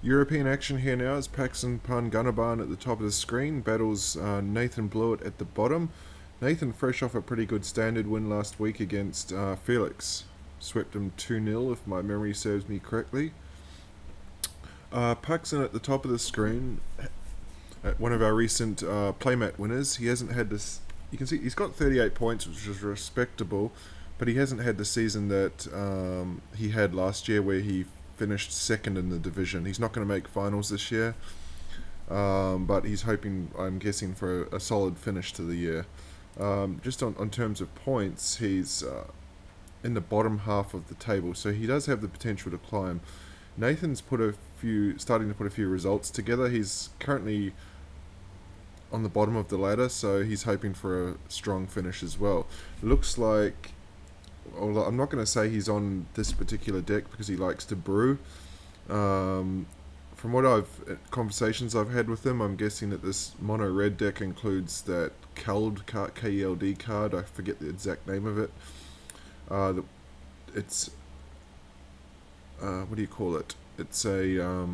European action here now is Paxson Panganiban at the top of the screen, battles Nathan Blewitt at the bottom. Nathan fresh off a pretty good standard win last week against Felix. Swept him 2-0 if my memory serves me correctly. Paxson at the top of the screen, one of our recent playmat winners. He hasn't had this. You can see he's got 38 points, which is respectable, but he hasn't had the season that he had last year where he finished second in the division. He's not going to make finals this year, but he's hoping, I'm guessing, for a solid finish to the year. Just on terms of points, he's in the bottom half of the table, so he does have the potential to climb. Nathan's starting to put a few results together. He's currently on the bottom of the ladder, so he's hoping for a strong finish as well. Looks like, although I'm not going to say he's on this particular deck because he likes to brew. From what conversations I've had with him, I'm guessing that this mono red deck includes that Keld card, KELD card. I forget the exact name of it. It's what do you call it? It's a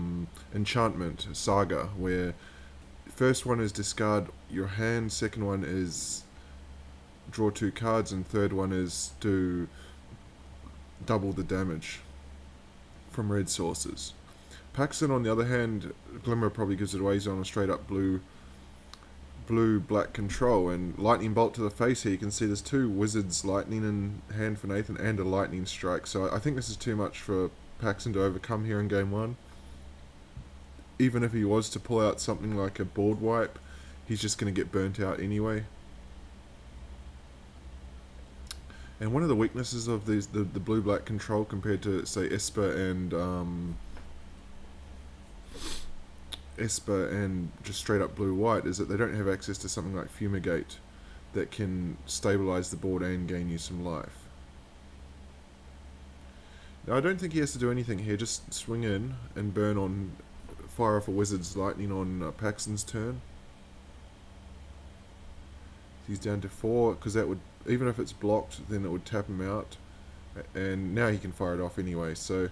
enchantment saga where first one is discard your hand, second one is draw 2 cards, and third one is do double the damage from red sources. Paxson, on the other hand, Glimmer probably gives it away. He's on a straight up blue-black control, and lightning bolt to the face here. You can see there's 2 wizards lightning in hand for Nathan and a lightning strike, so I think this is too much for Paxson to overcome here in game 1. Even if he was to pull out something like a board wipe, he's just going to get burnt out anyway. And one of the weaknesses of the blue-black control compared to, say, Esper and just straight-up blue-white is that they don't have access to something like Fumigate that can stabilize the board and gain you some life. Now, I don't think he has to do anything here. Just swing in and fire off a Wizard's Lightning on Paxson's turn. He's down to 4, because that would, even if it's blocked, then it would tap him out. And now he can fire it off anyway. So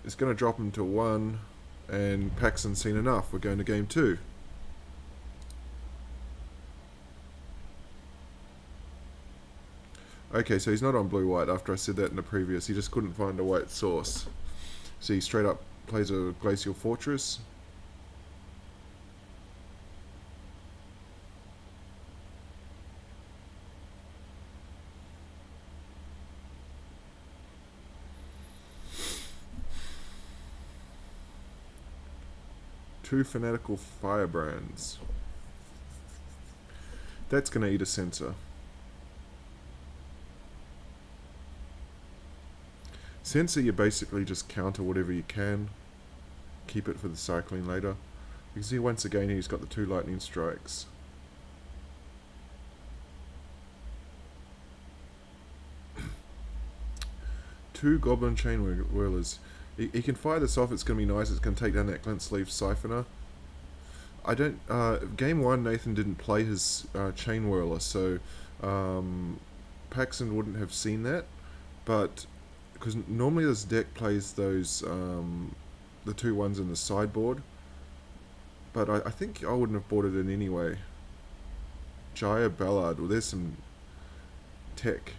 it's going to drop him to 1, and Paxson's seen enough. We're going to game 2. Okay, so he's not on blue-white after I said that in the previous. He just couldn't find a white source. So he straight up plays a Glacial Fortress. Two Fanatical Firebrands. That's going to eat a sensor. Sensor, you basically just counter whatever you can. Keep it for the cycling later. You can see once again he's got the 2 lightning strikes. Two Goblin Chain Whirlers. He can fire this off, it's going to be nice, it's going to take down that Glint Sleeve Siphoner. Game 1 Nathan didn't play his Chain Whirler, so Paxson wouldn't have seen that, but because normally this deck plays those, the 2 ones in the sideboard, but I think I wouldn't have bought it in anyway. Jaya Ballard, well there's some tech.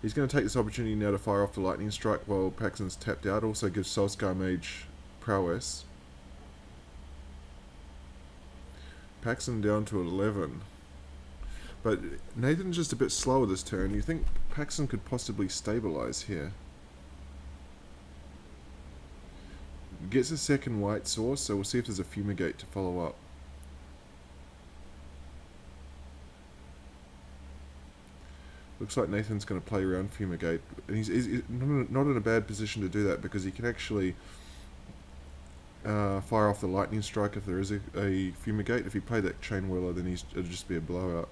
He's going to take this opportunity now to fire off the Lightning Strike while Paxson's tapped out. Also gives Soulscar Mage prowess. Paxson down to 11. But Nathan's just a bit slower this turn. You think Paxson could possibly stabilize here. Gets a second white source, so we'll see if there's a Fumigate to follow up. Looks like Nathan's going to play around Fumigate. And he's not in a bad position to do that because he can actually fire off the Lightning Strike if there is a Fumigate. If he played that Chain Whirler, then it'll just be a blowout.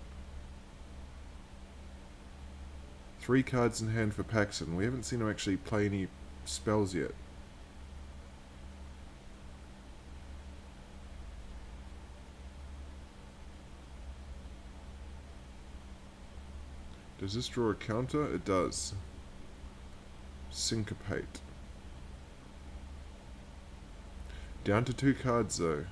3 cards in hand for Paxson. We haven't seen him actually play any spells yet. Does this draw a counter? It does. Syncopate. Down to 2 cards though.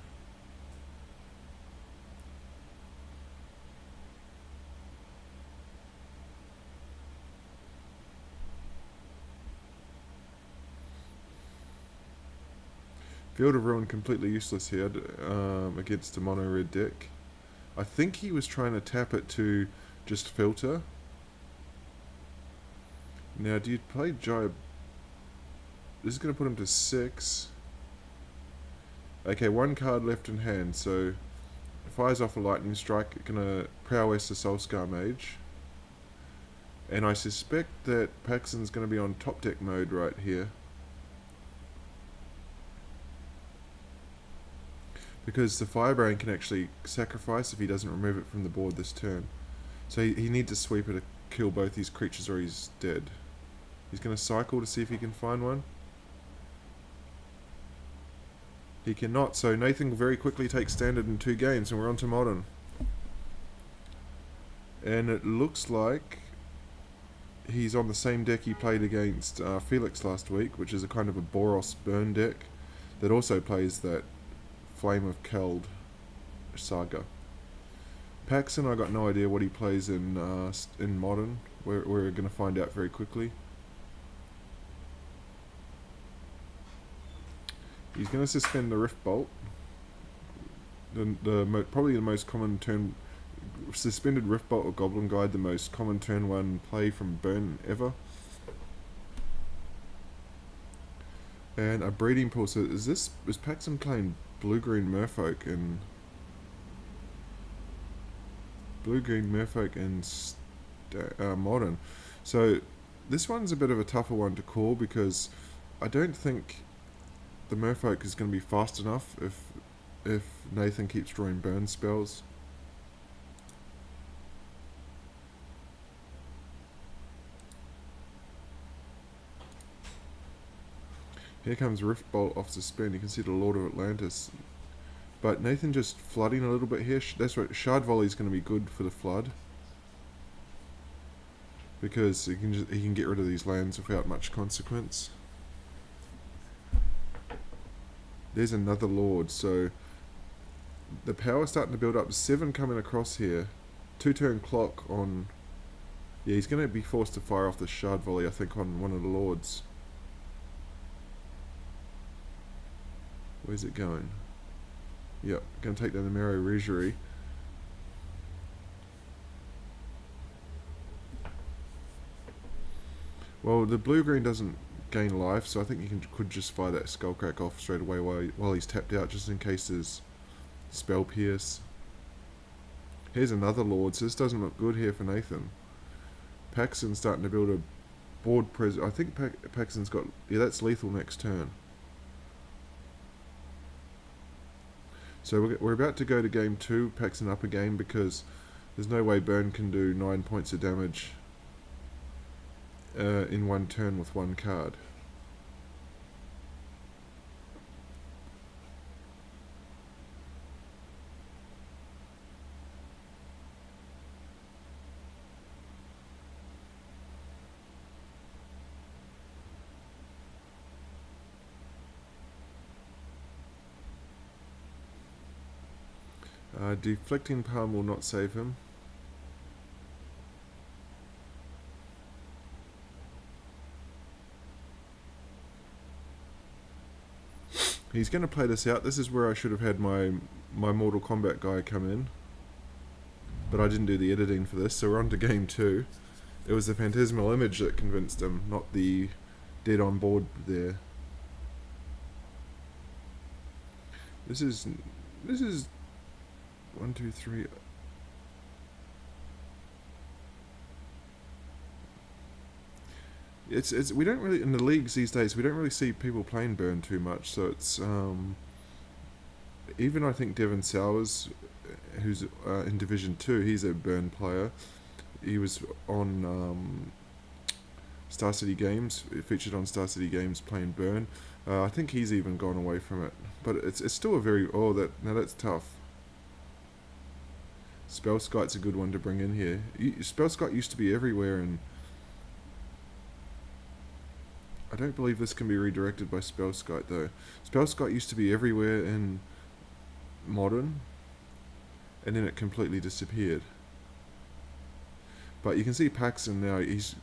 Field of Ruin completely useless here against a mono red deck. I think he was trying to tap it to just filter. Now, do you play Giant? This is going to put him to 6. Okay, 1 card left in hand, so fires off a lightning strike, gonna prowess the Soulscar Mage. And I suspect that Paxson's gonna be on top deck mode right here. Because the Firebrand can actually sacrifice if he doesn't remove it from the board this turn. So he needs to sweep it to kill both these creatures or he's dead. He's gonna cycle to see if he can find one. He cannot, so Nathan very quickly takes standard in 2 games and we're on to modern. And it looks like he's on the same deck he played against Felix last week, which is a kind of a Boros burn deck that also plays that Flame of Keld saga. Paxson, I got no idea what he plays in modern. We're going to find out very quickly. He's going to suspend the Rift Bolt. Probably the most common turn. Suspended Rift Bolt or Goblin Guide, the most common turn 1 play from Burn ever. And a breeding pool. So is Paxson playing Blue-Green Merfolk and modern? So this one's a bit of a tougher one to call because I don't think the Merfolk is going to be fast enough if Nathan keeps drawing burn spells. Here comes Rift Bolt off suspend. You can see the Lord of Atlantis. But Nathan just flooding a little bit here. That's right. Shard Volley is going to be good for the flood. Because he can get rid of these lands without much consequence. There's another Lord. So the power's starting to build up. 7 coming across here. 2-turn clock on... Yeah, he's going to be forced to fire off the Shard Volley, I think, on one of the Lords. Where's it going? Yep, going to take down the Marrow Regery. Well, the blue-green doesn't gain life, so I think you could just fire that Skullcrack off straight away while he's tapped out, just in case there's Spell Pierce. Here's another Lord, so this doesn't look good here for Nathan. Paxson's starting to build a board presence. I think Paxson's got... Yeah, that's lethal next turn. So we're about to go to game 2, Paxson up a game, because there's no way Burn can do 9 points of damage in 1 turn with 1 card. Deflecting Palm will not save him. He's going to play this out. This is where I should have had my Mortal Kombat guy come in. But I didn't do the editing for this, so we're on to game 2. It was the Phantasmal Image that convinced him, not the dead on board there. This is 1, 2, 3. It's we don't really, in the leagues these days, we don't really see people playing Burn too much, so it's even I think Devon Sowers, who's in Division 2, he's a Burn player. He was on Star City Games, featured on Star City Games playing Burn. I think he's even gone away from it, but it's still a very that's tough. Spellskite's a good one to bring in here. Spellskite used to be everywhere, and I don't believe this can be redirected by Spellskite though. Spellskite used to be everywhere in Modern, and then it completely disappeared. But you can see Paxson now, he's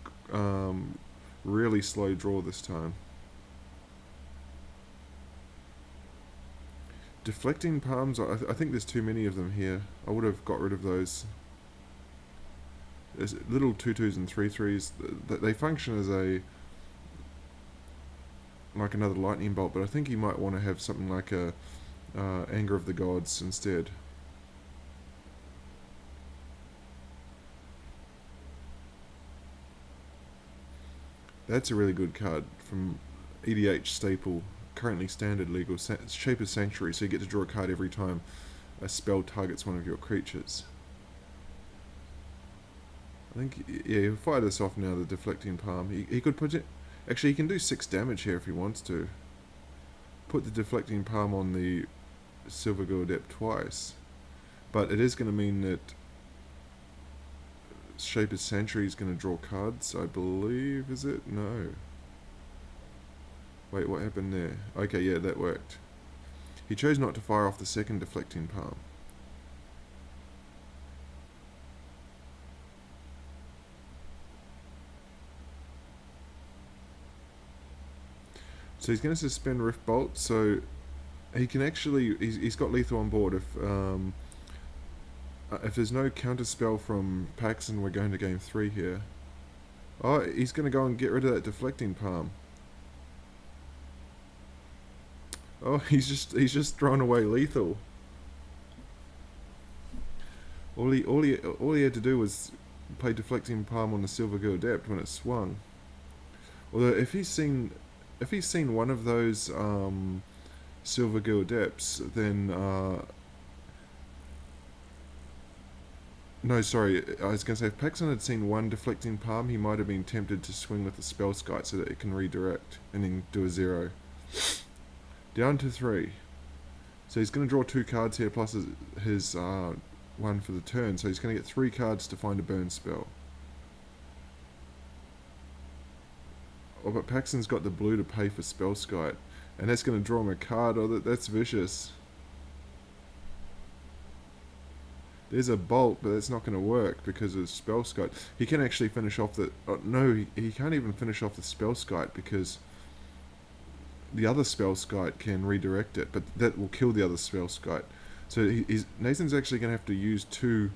really slow draw this time. Deflecting palms, I think there's too many of them here. I would have got rid of those. There's little 2-2s and 3-3s. They function as like another lightning bolt, but I think he might want to have something like a Anger of the Gods instead. That's a really good card from EDH staple, currently standard legal, Shape of Sanctuary, so you get to draw a card every time a spell targets one of your creatures. I think, yeah, he'll fire this off now, the Deflecting Palm. He could put it... Actually, he can do 6 damage here if he wants to. Put the Deflecting Palm on the Silvergill Adept twice. But it is going to mean that Shape of Sanctuary is going to draw cards, I believe, is it? No. Wait, what happened there? Okay, yeah, that worked. He chose not to fire off the second Deflecting Palm. So he's going to suspend Rift Bolt, so he can actually... He's got lethal on board. If there's no counter spell from Paxson, we're going to game 3 here. Oh, he's going to go and get rid of that Deflecting Palm. Oh, he's just thrown away lethal. All he had to do was play Deflecting Palm on the Silvergill Adept when it swung. Although if he's seen one of those Silvergill Adepts, then no, sorry, I was going to say if Paxson had seen one Deflecting Palm, he might have been tempted to swing with the Spellskite so that it can redirect and then do a 0. Down to 3. So he's going to draw 2 cards here plus his one for the turn. So he's going to get 3 cards to find a burn spell. Oh, but Paxson's got the blue to pay for Spellskite. And that's going to draw him a card. Oh, that's vicious. There's a bolt, but that's not going to work because of Spellskite. He can actually finish off the... Oh, no, he can't even finish off the Spellskite because the other Spellskite can redirect it, but that will kill the other Spellskite. So Nathan's actually going to have to use 2...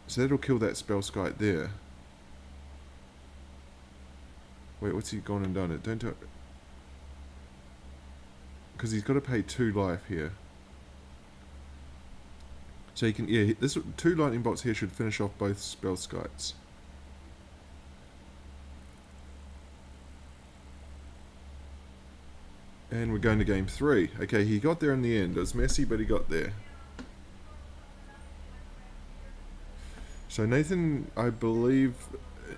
So that'll kill that Spellskite there. Wait, what's he gone and done it? Don't... Because he's got to pay 2 life here. So he can, yeah, this 2 lightning bolts here should finish off both Spellskites. And we're going to game 3. Okay, he got there in the end. It was messy, but he got there. So Nathan, I believe,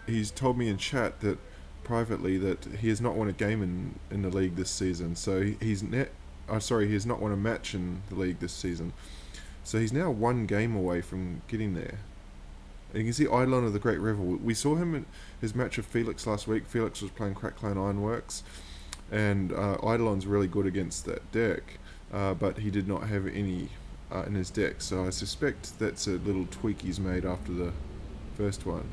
he's told me in chat that privately that he has not won a game in the league this season. So he has not won a match in the league this season. So he's now 1 game away from getting there. And you can see Eidolon of the Great River. We saw him in his match with Felix last week. Felix was playing Crackclan Ironworks. And Eidolon's really good against that deck. But he did not have any in his deck. So I suspect that's a little tweak he's made after the first one.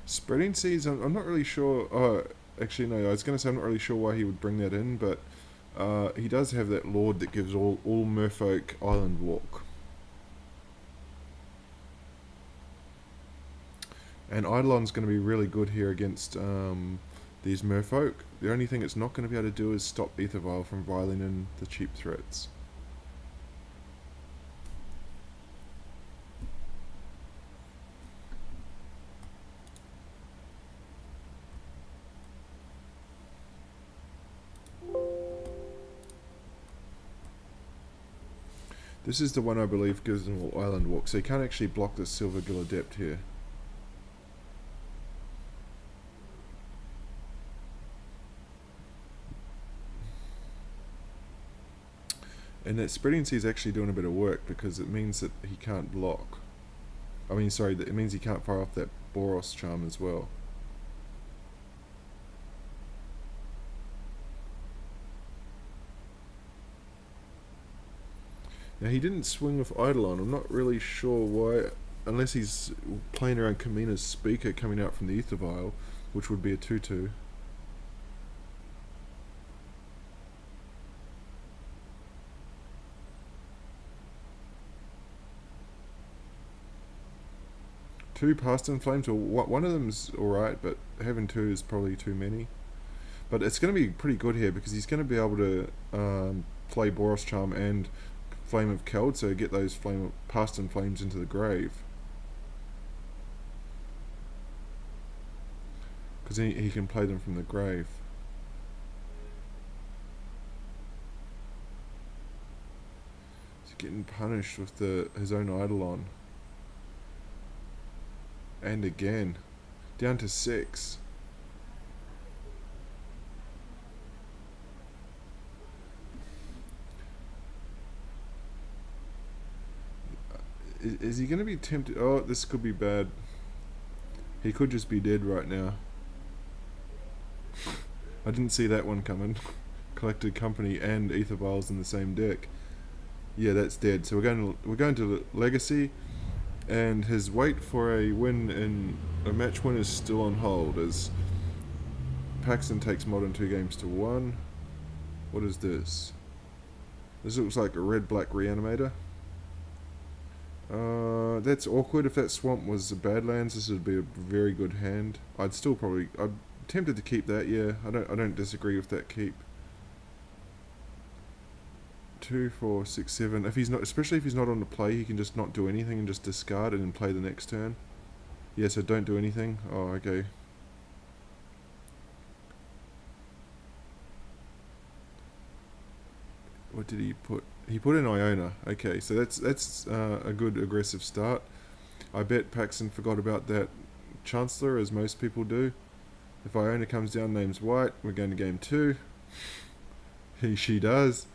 Spreading Seas, I'm not really sure. Oh, actually, no, I was going to say I'm not really sure why he would bring that in, but he does have that Lord that gives all Merfolk Island Walk. And Eidolon's going to be really good here against these Merfolk. The only thing it's not going to be able to do is stop Ether Vial from vialing in the cheap threats. This is the one I believe gives them all Island Walk, so you can't actually block the Silver Gill Adept here. And that Spreading Sea is actually doing a bit of work because it means that he can't block. I mean, sorry, it means he can't fire off that Boros charm as well. Now, he didn't swing with Eidolon. I'm not really sure why, unless he's playing around Kamina's Speaker coming out from the Ether Vial, which would be a 2-2. Two Past in Flames, or one of them's alright, but having two is probably too many. But it's going to be pretty good here because he's going to be able to play Boros Charm and Flame of Keld, so get those Past in Flames into the grave. Because he can play them from the grave. He's getting punished with his own Eidolon. And again, down to 6. Is he going to be tempted? Oh, this could be bad. He could just be dead right now. I didn't see that one coming. Collected Company and Ether Vials in the same deck. Yeah, that's dead. So we're going to Legacy. And his wait for a win in a match win is still on hold as Paxson takes Modern 2-1. What is this? This looks like a red-black Reanimator. That's awkward. If that Swamp was a Badlands, this would be a very good hand. I'm tempted to keep that. Yeah, I don't disagree with that keep. 2, 4, 6, 7. If he's not, especially if he's not on the play, he can just not do anything and just discard it and play the next turn. Yeah, so don't do anything. Oh, okay. What did he put? He put in Iona. Okay, so that's a good aggressive start. I bet Paxson forgot about that Chancellor, as most people do. If Iona comes down, names white, we're going to game 2. She does.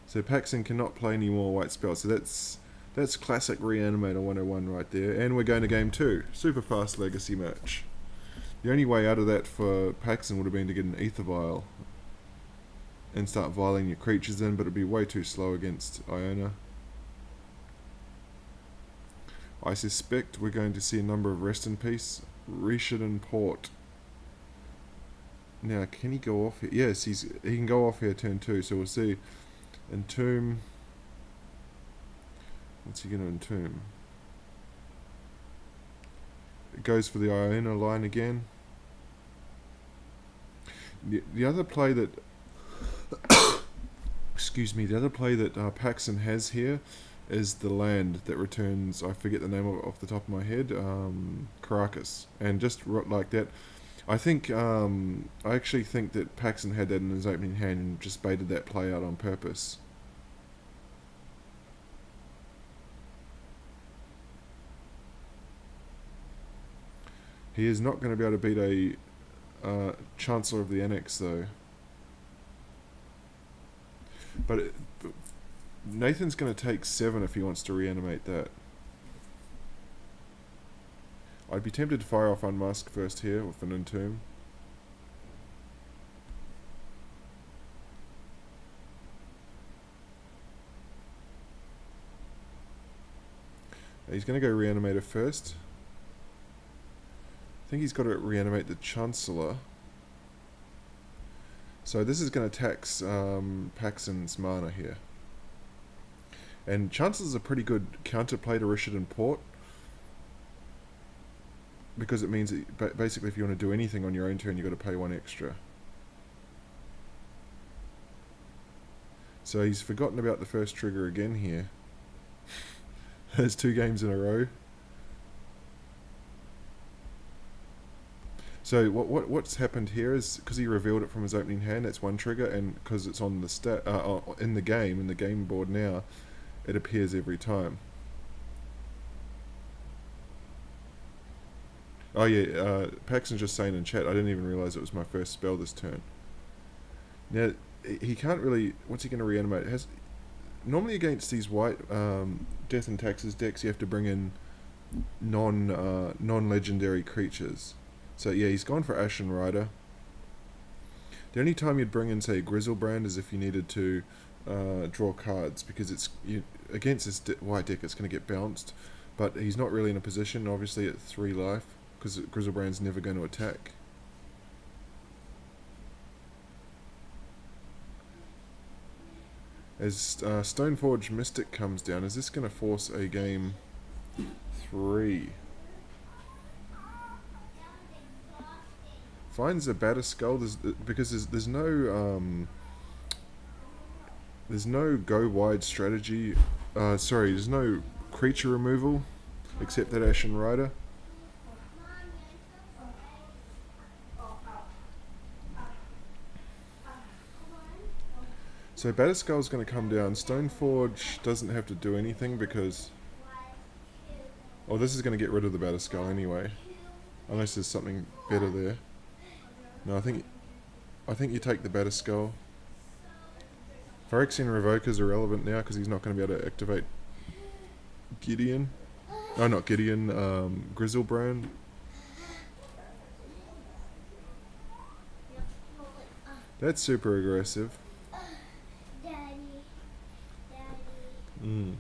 So Paxson cannot play any more white spells. So that's classic Reanimator 101 right there. And we're going to game 2. Super fast Legacy match. The only way out of that for Paxson would have been to get an Ether Vial and start vialing your creatures in, but it'd be way too slow against Iona. I suspect we're going to see a number of Rest in Peace. Rishadan Port. Now, can he go off here? Yes, he can go off here turn 2, so we'll see. Entomb. What's he going to entomb? It goes for the Iona line again. The other play that excuse me, the other play that Paxson has here is the land that returns, I forget the name of it off the top of my head, Caracas. And just like that, I actually think that Paxson had that in his opening hand and just baited that play out on purpose. He is not going to be able to beat a Chancellor of the Annex, though. But Nathan's going to take 7 if he wants to reanimate that. I'd be tempted to fire off Unmask first here with an Entomb. He's going to go Reanimator first. I think he's got to reanimate the Chancellor. So this is going to tax Paxson's mana here. And Chancellor's a pretty good counterplay to Rishadan Port, because it means that basically if you want to do anything on your own turn, you've got to pay 1 extra. So he's forgotten about the first trigger again here. There's 2 games in a row. So what's happened here is because he revealed it from his opening hand, that's one trigger, and because it's on the in the game board now, it appears every time. Oh yeah, Paxson's just saying in chat, I didn't even realise it was my first spell this turn. Now, he can't really... What's he going to reanimate? Normally against these white Death and Taxes decks, you have to bring in non-legendary creatures. So yeah, he's gone for Ashen Rider. The only time you'd bring in, say, Grizzlebrand is if you needed to draw cards, because it's against this white deck it's going to get bounced. But he's not really in a position, obviously, at 3 life, because Grizzlebrand's never going to attack. As Stoneforge Mystic comes down, is this going to force a game 3? Finds a Batterskull, because there's no go wide strategy. There's no creature removal except that Ashen Rider. So Batterskull's going to come down. Stoneforge doesn't have to do anything because... Oh, this is going to get rid of the Batterskull anyway. Unless there's something better there. No, I think you take the Batterskull. Phyrexian Revoker's irrelevant now because he's not going to be able to activate Gideon. Oh, not Gideon, Grizzlebrand. That's super aggressive. Mm.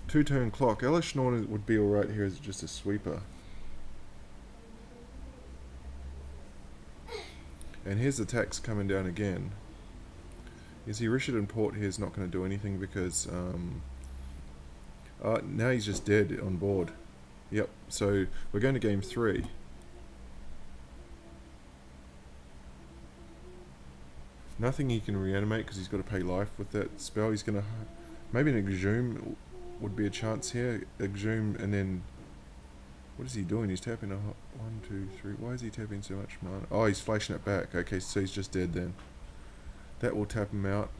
2-turn clock. Elishnorn would be alright here as just a sweeper. And here's the tax coming down again. You see Richard Port here is not going to do anything because now he's just dead on board. Yep, so we're going to game 3. Nothing he can reanimate because he's got to pay life with that spell. He's going to... Maybe an Exhume would be a chance here. Exhume and then... What is he doing? He's tapping a... 1, 2, 3... Why is he tapping so much mana? Oh, he's flashing it back. Okay, so he's just dead then. That will tap him out.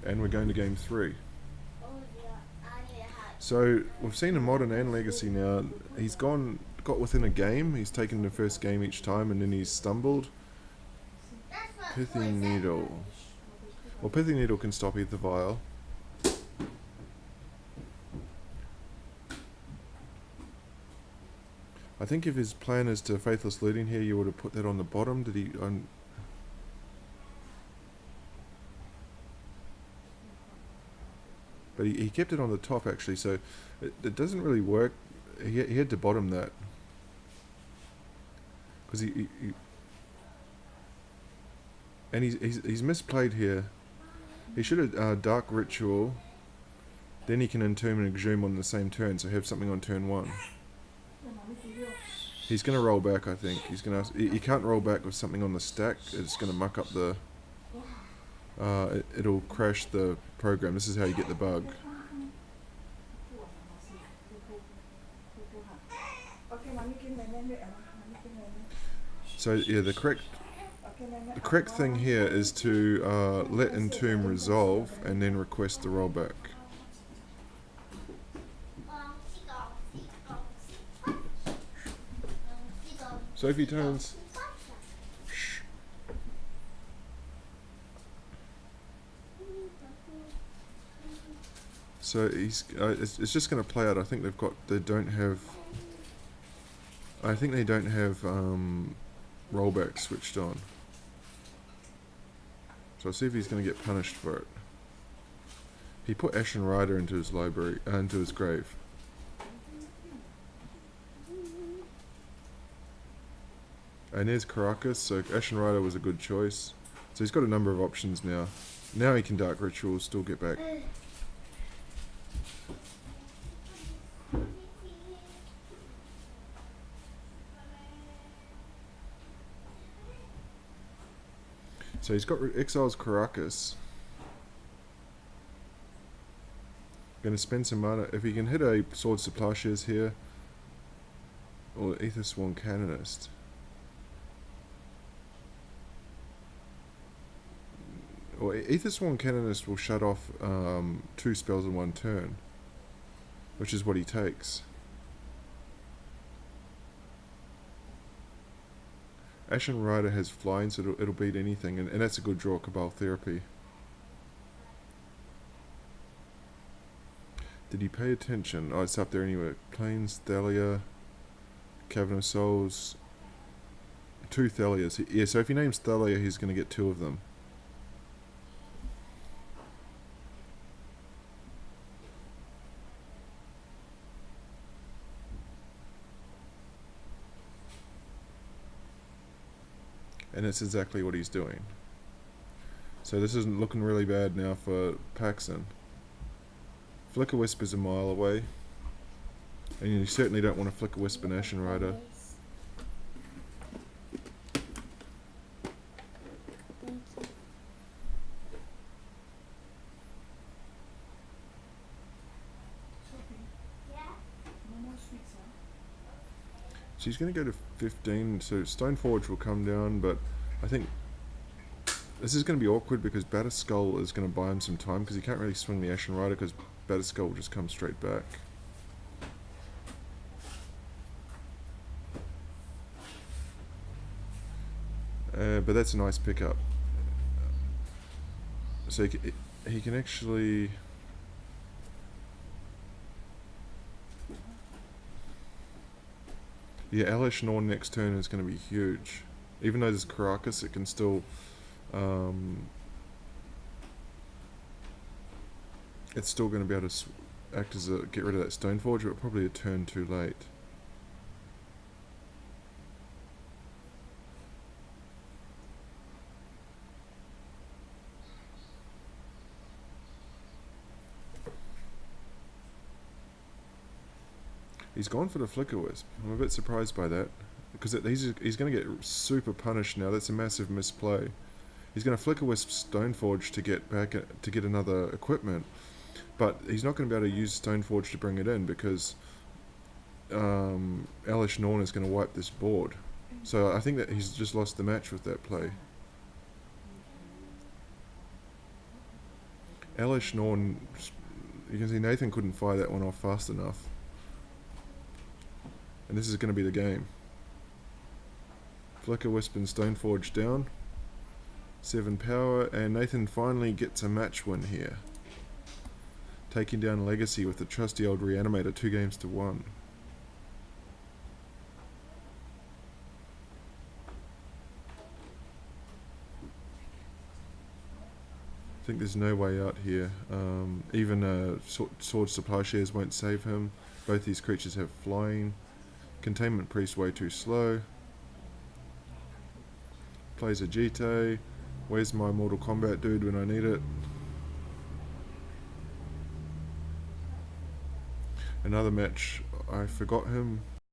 And we're going to game 3. So, we've seen in Modern and Legacy now, he's got within a game, he's taken the first game each time and then he's stumbled. Pithy Needle. Well, Pithy Needle can stop Ether Vial. I think if his plan is to Faithless Looting here, you would have put that on the bottom. Did he... But he kept it on the top actually, so it doesn't really work. He had to bottom that. Because and he's misplayed here. He should have Dark Ritual. Then he can Entomb and Exhume on the same turn, so have something on turn 1. He's going to roll back, I think. He's going to. He can't roll back with something on the stack. It's going to muck up the... it'll crash the program. This is how you get the bug. So yeah, the correct thing here is to let Entomb resolve and then request the rollback. Sophie turns. So he's it's just going to play out. I think they don't have rollback switched on. So I'll see if he's going to get punished for it. He put Ashen Rider into his library, into his grave. And there's Caracas, so Ashen Rider was a good choice. So he's got a number of options now. Now he can Dark Ritual, still get back. So he's got exiles Caracas. Going to spend some mana. If he can hit a Swords to Plowshares here, or Ether Sworn Canonist. Or Ether Sworn Canonist will shut off 2 spells in 1 turn, which is what he takes. Ashen Rider has flying, so it'll beat anything, and that's a good draw, Cabal Therapy. Did he pay attention? Oh, it's up there anyway. Plains, Thalia, Cavern of Souls, 2 Thalias. Yeah, so if he names Thalia, he's going to get 2 of them. And it's exactly what he's doing. So this isn't looking really bad now for Paxson. Flicker Wisp is a mile away. And you certainly don't want to Flicker Wisp an Ashen Rider. So he's going to go to 15, so Stoneforge will come down, but I think this is going to be awkward because Batterskull is going to buy him some time because he can't really swing the Ashen Rider because Batterskull will just come straight back. But that's a nice pickup. So he can actually... Yeah, Alash Norn next turn is going to be huge. Even though there's Caracas, it can still... it's still going to be able to act as a... get rid of that Stoneforge, but probably a turn too late. He's gone for the Flicker Wisp. I'm a bit surprised by that. Because he's going to get super punished now. That's a massive misplay. He's going to Flicker Wisp Stoneforge to get back to get another equipment. But he's not going to be able to use Stoneforge to bring it in because Alash Norn is going to wipe this board. So I think that he's just lost the match with that play. Alash Norn, you can see Nathan couldn't fire that one off fast enough. And this is going to be the game. Flicker Wisp and Stoneforge down. 7 power, and Nathan finally gets a match win here. Taking down Legacy with the trusty old Reanimator 2 games to 1. I think there's no way out here. Even Swords to Plowshares won't save him. Both these creatures have flying. Containment Priest way too slow. Plays a Jite. Where's my Mortal Kombat dude when I need it? Another match. I forgot him.